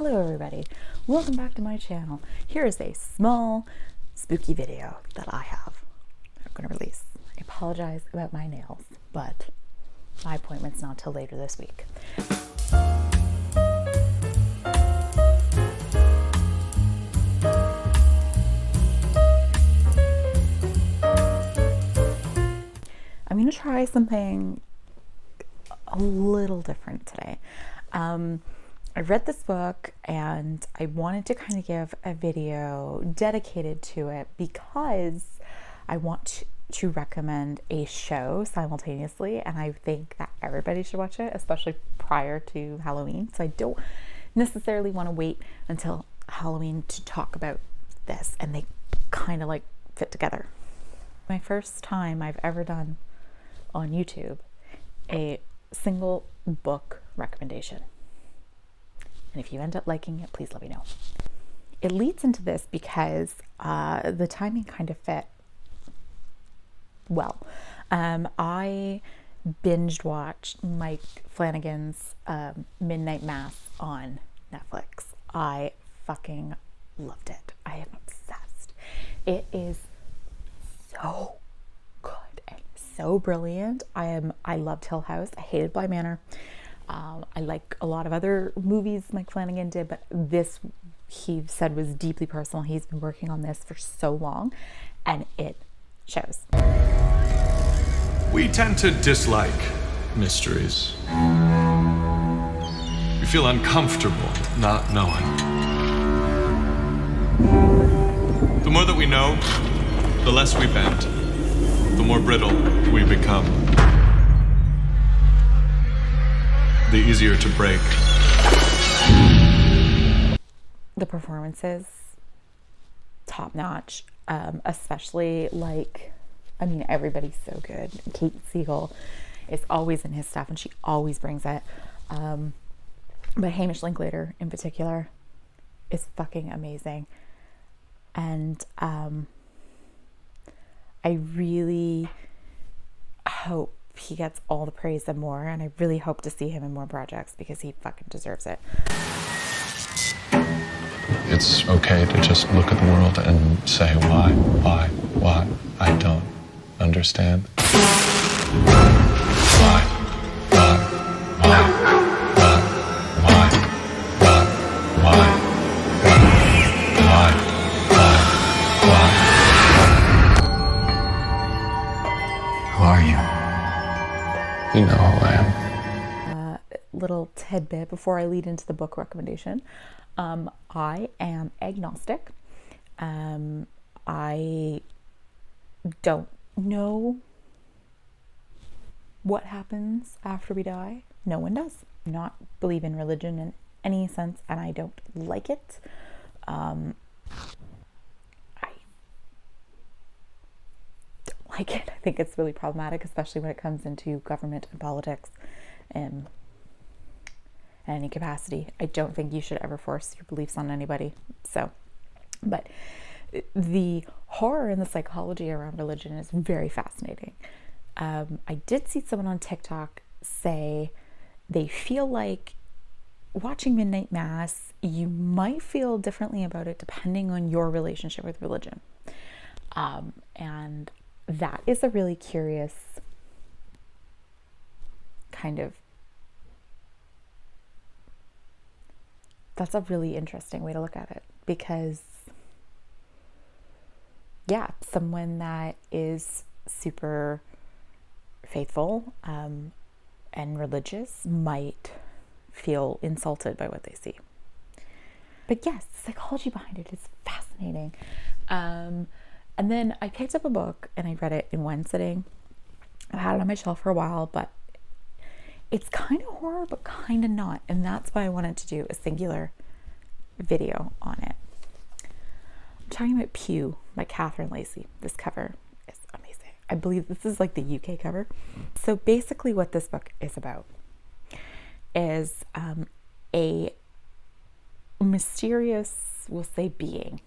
Hello everybody, welcome back to my channel. Here is a small spooky video that I'm going to release. I apologize about my nails, but my appointment's not till later this week. I'm going to try something a little different today. I read this book and I wanted to kind of give a video dedicated to it because I want to recommend a show simultaneously, and I think that everybody should watch it, especially prior to Halloween. So I don't necessarily want to wait until Halloween to talk about this, and they kind of like fit together. My first time I've ever done on YouTube a single book recommendation. And if you end up liking it, please let me know. It leads into this because the timing kind of fit well. I binged watched Mike Flanagan's Midnight Mass on Netflix. I fucking loved it. I am obsessed. It is so good and so brilliant. I loved Hill House. I hated Bly Manor. I like a lot of other movies Mike Flanagan did, but this, he said, was deeply personal. He's been working on this for so long, and it shows. We tend to dislike mysteries. We feel uncomfortable not knowing. The more that we know, the less we bend, the more brittle we become. The easier to break. The performances, top notch, especially everybody's so good. Kate Siegel is always in his stuff and she always brings it. But Hamish Linklater in particular is fucking amazing. And I really hope he gets all the praise and more, and I really hope to see him in more projects because he fucking deserves it. It's okay to just look at the world and say why, I don't understand. Who are you? You know who I am. Little tidbit before I lead into the book recommendation. I am agnostic. I don't know what happens after we die. No one does. I do not believe in religion in any sense, and I don't like it. I don't like it. I think it's really problematic, especially when it comes into government and politics in any capacity. I don't think you should ever force your beliefs on anybody. So, but the horror and the psychology around religion is very fascinating. I did see someone on TikTok say they feel like watching Midnight Mass, you might feel differently about it depending on your relationship with religion. And that is a really curious kind of, that's a really interesting way to look at it, because yeah, someone that is super faithful and religious might feel insulted by what they see. But yes, the psychology behind it is fascinating. And then I picked up a book and I read it in one sitting. I've had it on my shelf for a while, but it's kind of horror, but kind of not. And that's why I wanted to do a singular video on it. I'm talking about Pew by Catherine Lacey. This cover is amazing. I believe this is like the UK cover. So basically what this book is about is a mysterious, we'll say, being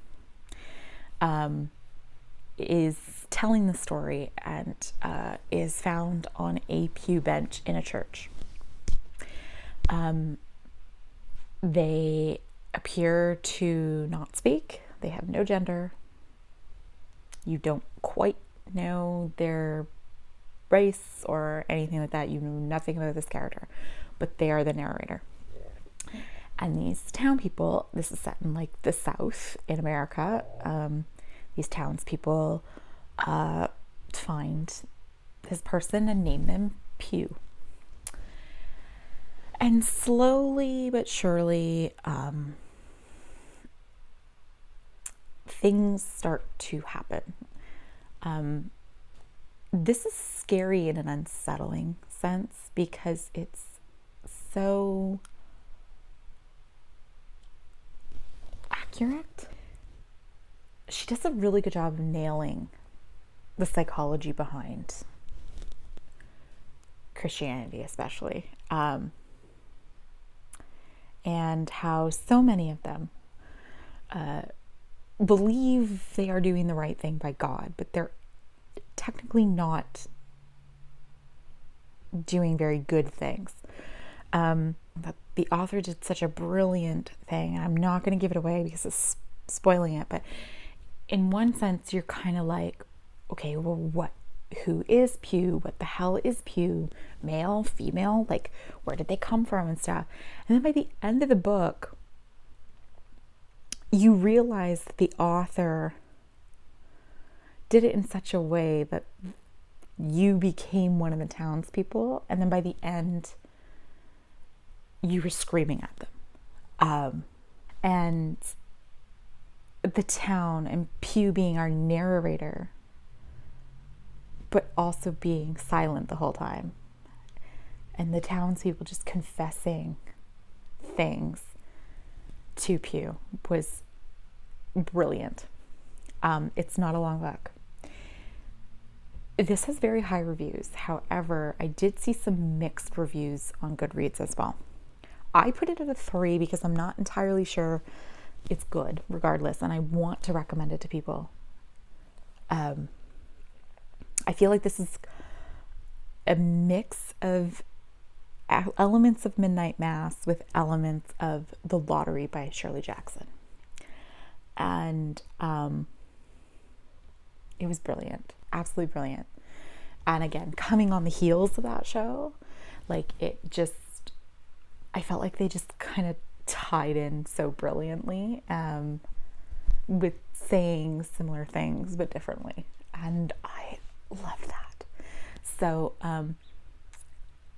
is telling the story and is found on a pew bench in a church. They appear to not speak. They have no gender. You don't quite know their race or anything like that. You know nothing about this character, but they are the narrator. And these town people, this is set in like the South in America. These townspeople find this person and name them Pew. And slowly but surely, things start to happen. This is scary in an unsettling sense because it's so accurate. She does a really good job of nailing the psychology behind Christianity, especially, and how so many of them believe they are doing the right thing by God, but they're technically not doing very good things. But the author did such a brilliant thing, and I'm not going to give it away because it's spoiling it, but in one sense you're kind of like, okay, well, who is Pew? What the hell is Pew? Male, female? Like, where did they come from and stuff? And then by the end of the book, you realize that the author did it in such a way that you became one of the townspeople, and then by the end, you were screaming at them. And the town, and Pew being our narrator, but also being silent the whole time. And the townspeople just confessing things to Pew was brilliant. It's not a long book. This has very high reviews. However, I did see some mixed reviews on Goodreads as well. I put it at a 3 because I'm not entirely sure it's good regardless, and I want to recommend it to people. I feel like this is a mix of elements of Midnight Mass with elements of The Lottery by Shirley Jackson. And it was brilliant, absolutely brilliant. And again, coming on the heels of that show, like I felt like they just kind of tied in so brilliantly, with saying similar things but differently. And I love that. So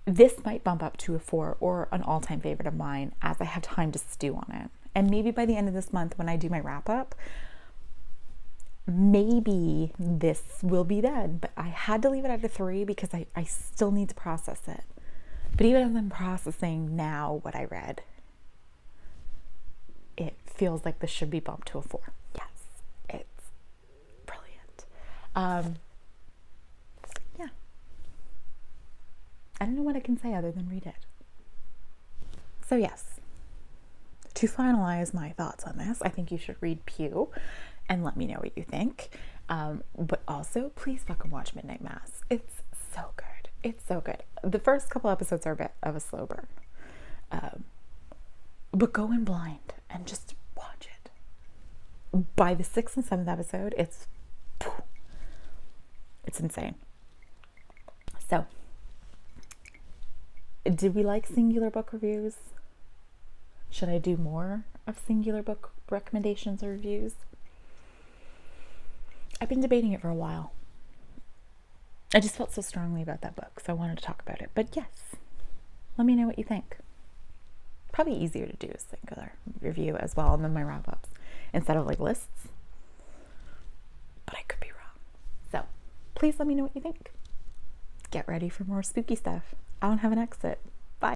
this might bump up to a 4 or an all-time favorite of mine as I have time to stew on it. And maybe by the end of this month, when I do my wrap up, maybe this will be then. But I had to leave it at a 3 because I still need to process it. But even as I'm processing now what I read, it feels like this should be bumped to a 4. Yes, it's brilliant. Yeah. I don't know what I can say other than read it. So yes, to finalize my thoughts on this, I think you should read Pew and let me know what you think. But also, please fucking watch Midnight Mass. It's so good. It's so good. The first couple episodes are a bit of a slow burn. But go in blind and just watch it. By the 6th and 7th episode, it's insane. So, did we like singular book reviews? Should I do more of singular book recommendations or reviews? I've been debating it for a while. I just felt so strongly about that book, so I wanted to talk about it. But yes, let me know what you think. Probably easier to do a singular review as well than my wrap-ups instead of like lists. But I could be wrong. So please let me know what you think. Get ready for more spooky stuff. I don't have an exit.